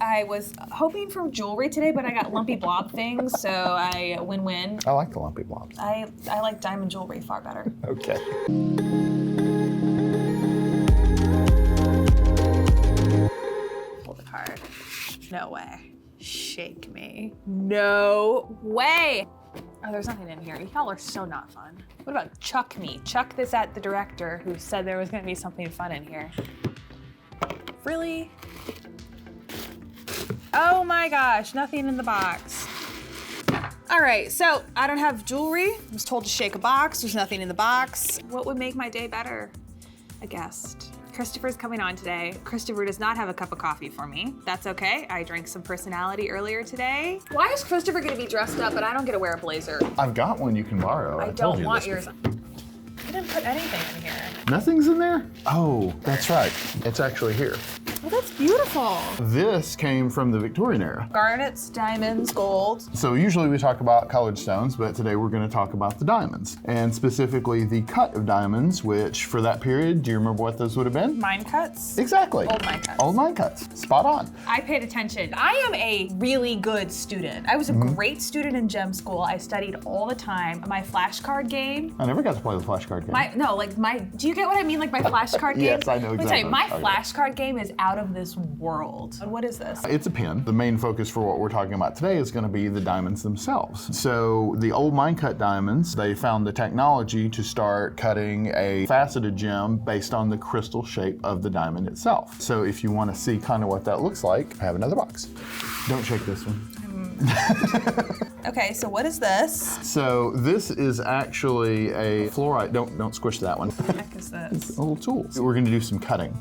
I was hoping for jewelry today, but I got lumpy blob things, so I win-win. I like the lumpy blobs. I like diamond jewelry far better. Okay. Pull the card. No way. Shake me. No way. Oh, there's nothing in here. Y'all are so not fun. What about chuck me? Chuck this at the director who said there was gonna be something fun in here. Really? Oh my gosh, nothing in the box. All right, so I don't have jewelry. I was told to shake a box. There's nothing in the box. What would make my day better? A guest. Christopher's coming on today. Christopher does not have a cup of coffee for me. That's okay. I drank some personality earlier today. Why is Christopher gonna be dressed up, but I don't get to wear a blazer? I've got one you can borrow. I don't want yours. I didn't put anything in here. Nothing's in there? Oh, that's right. It's actually here. Oh, that's beautiful. This came from the Victorian era. Garnets, diamonds, gold. So usually we talk about colored stones, but today we're going to talk about the diamonds, and specifically the cut of diamonds, which for that period, do you remember what those would have been? Mine cuts? Exactly. Old mine cuts. Old mine cuts. Spot on. I paid attention. I am a really good student. I was a great student in gem school. I studied all the time. My flashcard game. I never got to play the flashcard game. Do you get what I mean? Like my flashcard game? Yes, I know exactly. Let me tell you, my Okay. flashcard game is out of this world. What is this? It's a pin. The main focus for what we're talking about today is going to be the diamonds themselves. So the old mine cut diamonds, they found the technology to start cutting a faceted gem based on the crystal shape of the diamond itself. So if you want to see kind of what that looks like, I have another box. Don't shake this one. Okay, so what is this? So this is actually a fluorite. Don't squish that one. What the heck is this? A little tool. We're going to do some cutting.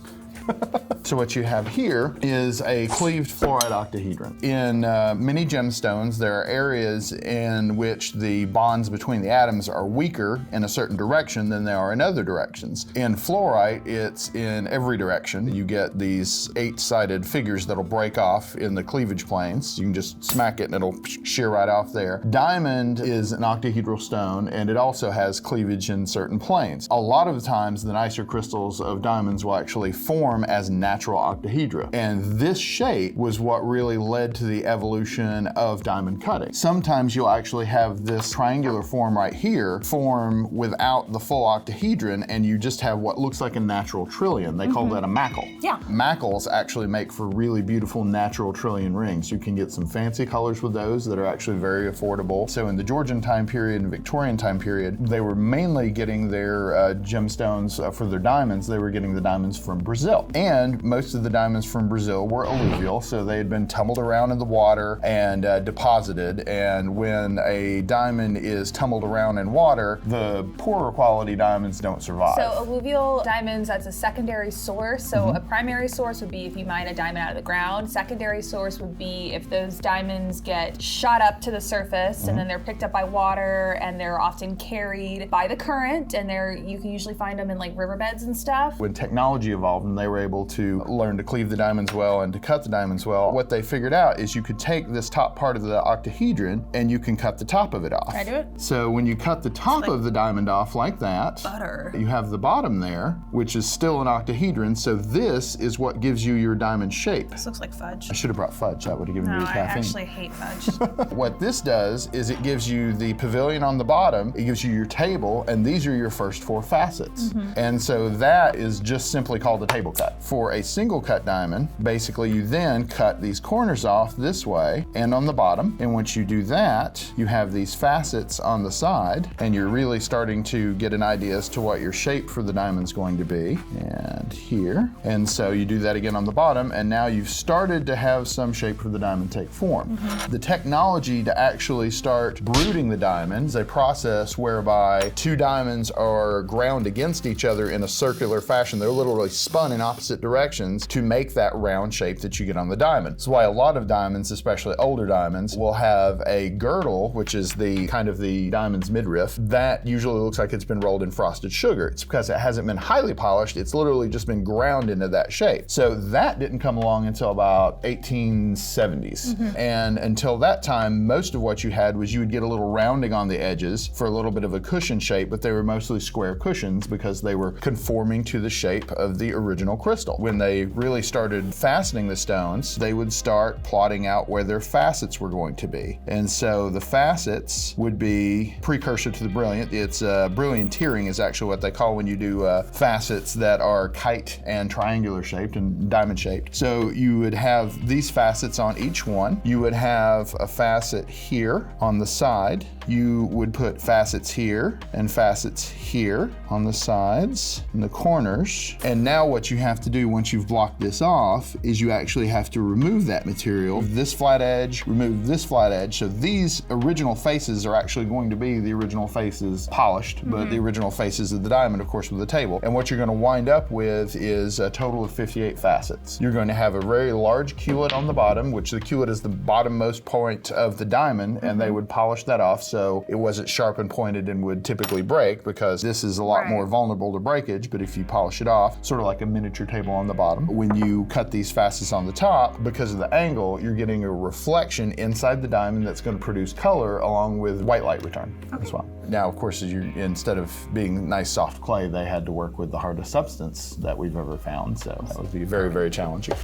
So what you have here is a cleaved fluoride octahedron. In many gemstones, there are areas in which the bonds between the atoms are weaker in a certain direction than they are in other directions. In fluorite, it's in every direction. You get these 8-sided figures that'll break off in the cleavage planes. You can just smack it and it'll shear right off there. Diamond is an octahedral stone, and it also has cleavage in certain planes. A lot of the times, the nicer crystals of diamonds will actually form as natural octahedra. And this shape was what really led to the evolution of diamond cutting. Sometimes you'll actually have this triangular form right here form without the full octahedron, and you just have what looks like a natural trillion. They call that a mackle. Yeah. Mackles actually make for really beautiful natural trillion rings. You can get some fancy colors with those that are actually very affordable. So in the Georgian time period and Victorian time period, they were mainly getting their gemstones for their diamonds. They were getting the diamonds from Brazil. And most of the diamonds from Brazil were alluvial, so they had been tumbled around in the water and deposited. And when a diamond is tumbled around in water, the poorer quality diamonds don't survive. So alluvial diamonds, that's a secondary source. So a primary source would be if you mine a diamond out of the ground. Secondary source would be if those diamonds get shot up to the surface and then they're picked up by water, and they're often carried by the current, and you can usually find them in like riverbeds and stuff. When technology evolved and they were able to learn to cleave the diamonds well and to cut the diamonds well, what they figured out is you could take this top part of the octahedron and you can cut the top of it off. Can I do it? So when you cut the top of the diamond off like that, Butter. you have the bottom there, which is still an octahedron. So this is what gives you your diamond shape. This looks like fudge. I should have brought fudge. That would have given you No, caffeine. I actually hate fudge. What this does is it gives you the pavilion on the bottom, it gives you your table, and these are your first 4 facets. And so that is just simply called a table cut. For a single cut diamond, basically you then cut these corners off this way and on the bottom. And once you do that, you have these facets on the side, and you're really starting to get an idea as to what your shape for the diamond's going to be. And here. And so you do that again on the bottom, and now you've started to have some shape for the diamond take form. The technology to actually start brooding the diamonds, a process whereby 2 diamonds are ground against each other in a circular fashion. They're literally spun in opposite directions to make that round shape that you get on the diamond. That's why a lot of diamonds, especially older diamonds, will have a girdle, which is the kind of the diamond's midriff, that usually looks like it's been rolled in frosted sugar. It's because it hasn't been highly polished, it's literally just been ground into that shape. So that didn't come along until about 1870s. And until that time, most of what you had was you would get a little rounding on the edges for a little bit of a cushion shape, but they were mostly square cushions because they were conforming to the shape of the original crystal. When they really started faceting the stones, they would start plotting out where their facets were going to be. And so the facets would be precursor to the brilliant. It's brillianteering is actually what they call when you do facets that are kite and triangular shaped and diamond shaped. So you would have these facets on each one. You would have a facet here on the side. You would put facets here and facets here on the sides and the corners. And now what you have to do once you've blocked this off is you actually have to remove that material. This flat edge, remove this flat edge. So these original faces are actually going to be the original faces polished, but the original faces of the diamond, of course, with the table. And what you're going to wind up with is a total of 58 facets. You're going to have a very large culet on the bottom, which the culet is the bottommost point of the diamond, and they would polish that off so it wasn't sharp and pointed and would typically break, because this is a lot more vulnerable to breakage. But if you polish it off, sort of like a miniature table on the bottom, when you cut these facets on the top, because of the angle, you're getting a reflection inside the diamond that's going to produce color along with white light return as well. Now, of course, instead of being nice soft clay, they had to work with the hardest substance that we've ever found. So that would be very, very challenging.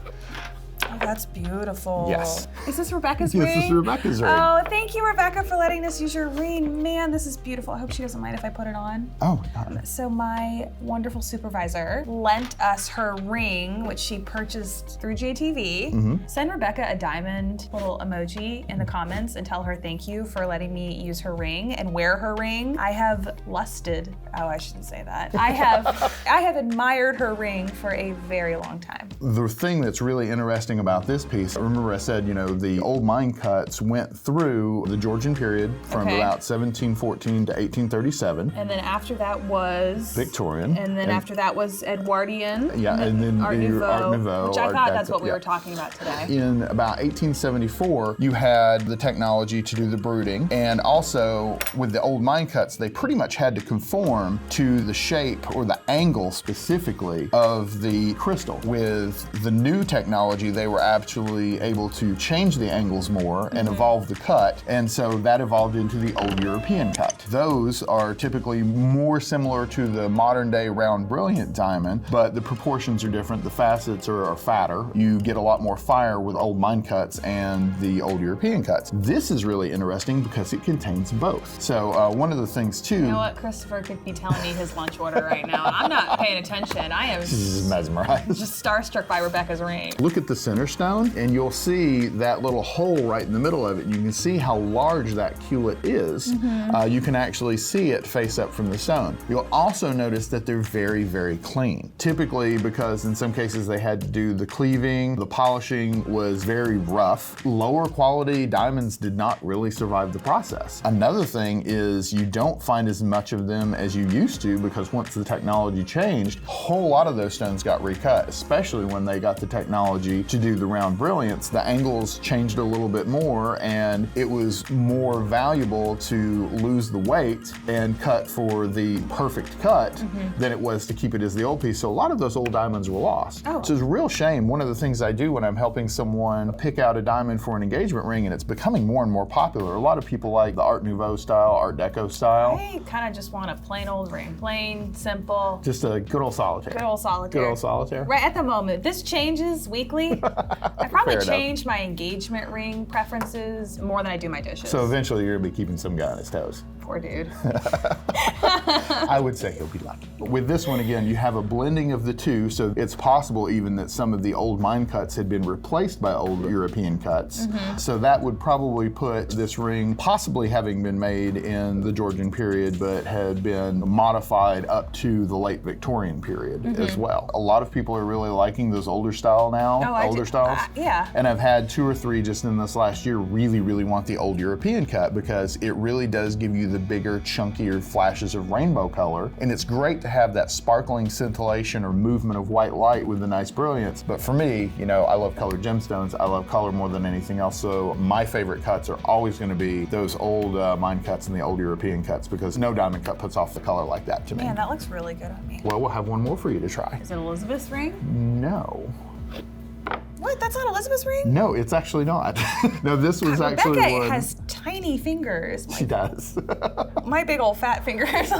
Oh, that's beautiful. Yes. Is this Rebecca's ring? This is Rebecca's ring. Oh, thank you, Rebecca, for letting us use your ring. Man, this is beautiful. I hope she doesn't mind if I put it on. Oh, So my wonderful supervisor lent us her ring, which she purchased through JTV. Send Rebecca a diamond little emoji in the comments and tell her thank you for letting me use her ring and wear her ring. I have lusted, oh, I shouldn't say that. I have admired her ring for a very long time. The thing that's really interesting about this piece, remember I said, the old mine cuts went through the Georgian period from about 1714 to 1837. And then after that was Victorian. And then after that was Edwardian. Yeah, and then Art Nouveau, which I Art thought Deco, that's what we were talking about today. In about 1874, you had the technology to do the brooding, and also with the old mine cuts, they pretty much had to conform to the shape or the angle specifically of the crystal. With the new technology, they were actually able to change the angles more and evolve the cut, and so that evolved into the old European cut. Those are typically more similar to the modern day round brilliant diamond, but the proportions are different. The facets are fatter. You get a lot more fire with old mine cuts and the old European cuts. This is really interesting because it contains both. So one of the things too— You know what? Christopher could be telling me his lunch order right now. I'm not paying attention. I am mesmerized. Just starstruck by Rebecca's ring. Look at the center stone and you'll see that little hole right in the middle of it. You can see how large that culet is. You can actually see it face up from the stone. You'll also notice that they're very, very clean. Typically, because in some cases they had to do the cleaving, the polishing was very rough. Lower quality diamonds did not really survive the process. Another thing is you don't find as much of them as you used to, because once the technology changed, a whole lot of those stones got recut, especially when they got the technology to do the round brilliants. The angles changed a little bit more, and it was more valuable to lose the weight and cut for the perfect cut than it was to keep it as the old piece. So a lot of those old diamonds were lost. Which is a real shame. One of the things I do when I'm helping someone pick out a diamond for an engagement ring, and it's becoming more and more popular. A lot of people like the Art Nouveau style, Art Deco style. I kind of just want a plain old ring. Plain, simple. Just a good old solitaire. Good old solitaire. Good old solitaire. Right at the moment. This changes weekly. I probably changed my engagement ring preferences more than I do my dishes. So eventually you're gonna be keeping some guy on his toes. Poor dude. I would say he'll be lucky. With this one, again, you have a blending of the two, so it's possible even that some of the old mine cuts had been replaced by old European cuts. So that would probably put this ring possibly having been made in the Georgian period, but had been modified up to the late Victorian period as well. A lot of people are really liking those older style now, styles. Yeah. And I've had 2 or 3 just in this last year really, really want the old European cut, because it really does give you the bigger, chunkier flashes of rainbow color. And it's great to have that sparkling scintillation or movement of white light with the nice brilliance. But for me, I love colored gemstones. I love color more than anything else. So my favorite cuts are always going to be those old mine cuts and the old European cuts, because no diamond cut puts off the color like that to me. Man, that looks really good on me. Well, we'll have one more for you to try. Is it Elizabeth's ring? No. What? That's not Elizabeth's ring? No, it's actually not. No, this was Rebecca actually one. has tiny fingers. She does. My big old fat fingers.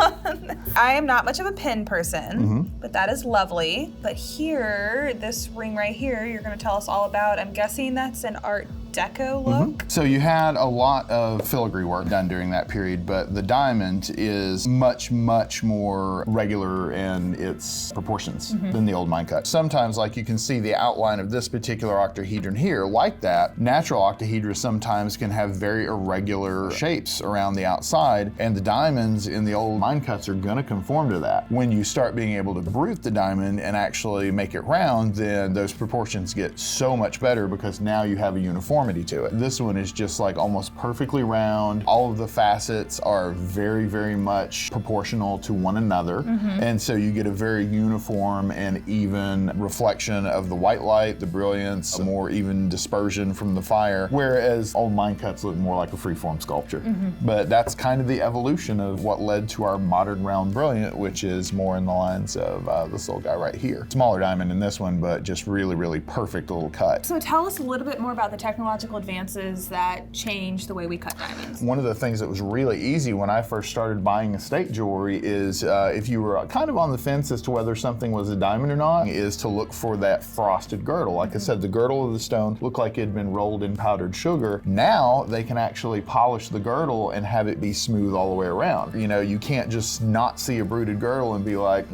I am not much of a pin person, but that is lovely. But here, this ring right here, you're gonna tell us all about. I'm guessing that's an Art Deco look. So you had a lot of filigree work done during that period, but the diamond is much, much more regular in its proportions than the old mine cut. Sometimes, like you can see the outline of this particular octahedron here, like that. Natural octahedra sometimes can have very irregular shapes around the outside, and the diamonds in the old mine cuts are gonna conform to that. When you start being able to brute the diamond and actually make it round, then those proportions get so much better because now you have a uniformity to it. This one is just like almost perfectly round. All of the facets are very, very much proportional to one another. And so you get a very uniform and even reflection of the white light, the brilliance, a more even dispersion from the fire, whereas old mine cuts look more like a freeform sculpture. But that's kind of the evolution of what led to our modern round brilliant, which is more in the lines of this little guy right here. Smaller diamond in this one, but just really, really perfect little cut. So tell us a little bit more about the technological advances that change the way we cut diamonds. One of the things that was really easy when I first started buying estate jewelry is if you were kind of on the fence as to whether something was a diamond or not, is to look for that frosted girdle. Like I said, the girdle of the stone looked like it had been rolled in powdered sugar. Now they can actually polish the girdle and have it be smooth all the way around. You know, you can't just not see a bruted girdle and be like,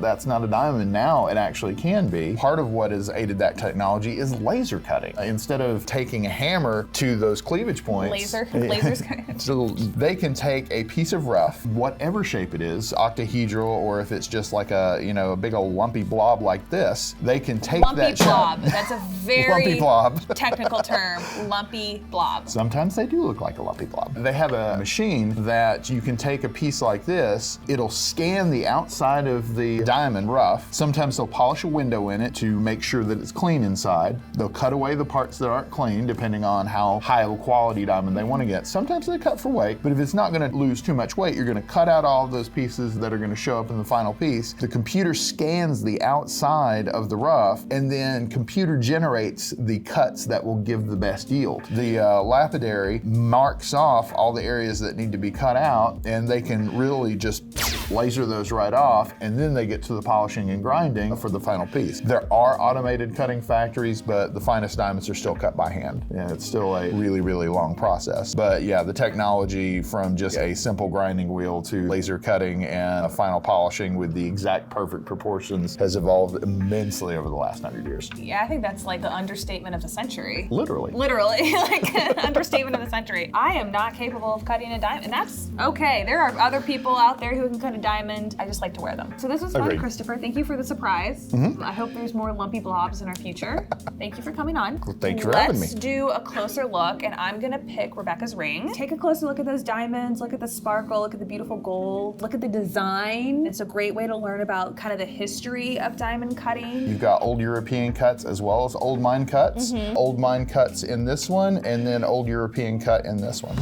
that's not a diamond. Now it actually can be. Part of what has aided that technology is laser cutting. Instead of taking a hammer to those cleavage points. Lasers. So they can take a piece of rough, whatever shape it is, octahedral, or if it's just like a, you know, a big old lumpy blob like this, they can take lumpy blob. That's a very lumpy blob. technical term. Lumpy blob. Sometimes they do look like a lumpy blob. They have a machine that you can take a piece like this, it'll scan the outside of the diamond rough. Sometimes they'll polish a window in it to make sure that it's clean inside. They'll cut away the parts that aren't clean, depending on how high of a quality diamond they want to get. Sometimes they cut for weight, but if it's not going to lose too much weight, you're going to cut out all of those pieces that are going to show up in the final piece. The computer scans the outside of the rough, and then computer generates the cuts that will give the best yield. The lapidary marks off all the areas that need to be cut out, and they can really just laser those right off, and then they get to the polishing and grinding for the final piece. There are automated cutting factories, but the finest diamonds are still cut by hand. Yeah, it's still a really, really long process. But yeah, the technology from just a simple grinding wheel to laser cutting and a final polishing with the exact perfect proportions has evolved immensely over the last 100 years. Yeah, I think that's like the understatement of the century. Literally. Literally, like understatement of the century. I am not capable of cutting a diamond, and that's okay. There are other people out there who can cut a diamond. I just like to wear them. So this was fun, Agreed. Christopher. Thank you for the surprise. I hope there's more lumpy blobs in our future. Thank you for coming on. Well, thank you for having me. Let's do a closer look, and I'm gonna pick Rebecca's ring. Take a closer look at those diamonds, look at the sparkle, look at the beautiful gold, look at the design. It's a great way to learn about kind of the history of diamond cutting. You've got old European cuts as well as old mine cuts. Old mine cuts in this one, and then old European cut in this one.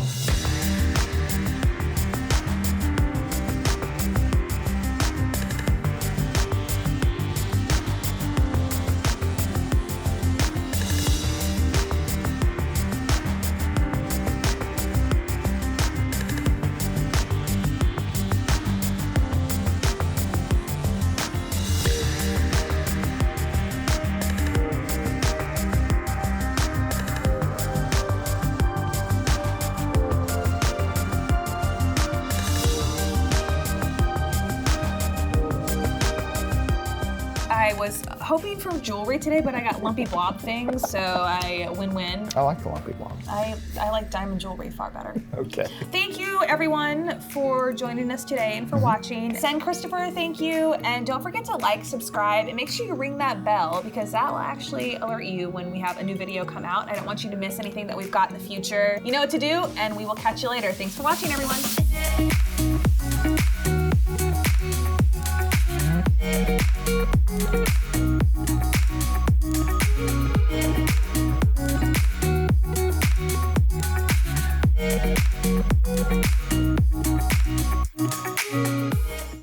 I was hoping for jewelry today, but I got lumpy blob things, so I win-win. I like the lumpy blobs. I like diamond jewelry far better. Okay. Thank you, everyone, for joining us today and for watching. Send Christopher a thank you, and don't forget to like, subscribe, and make sure you ring that bell because that will actually alert you when we have a new video come out. I don't want you to miss anything that we've got in the future. You know what to do, and we will catch you later. Thanks for watching, everyone.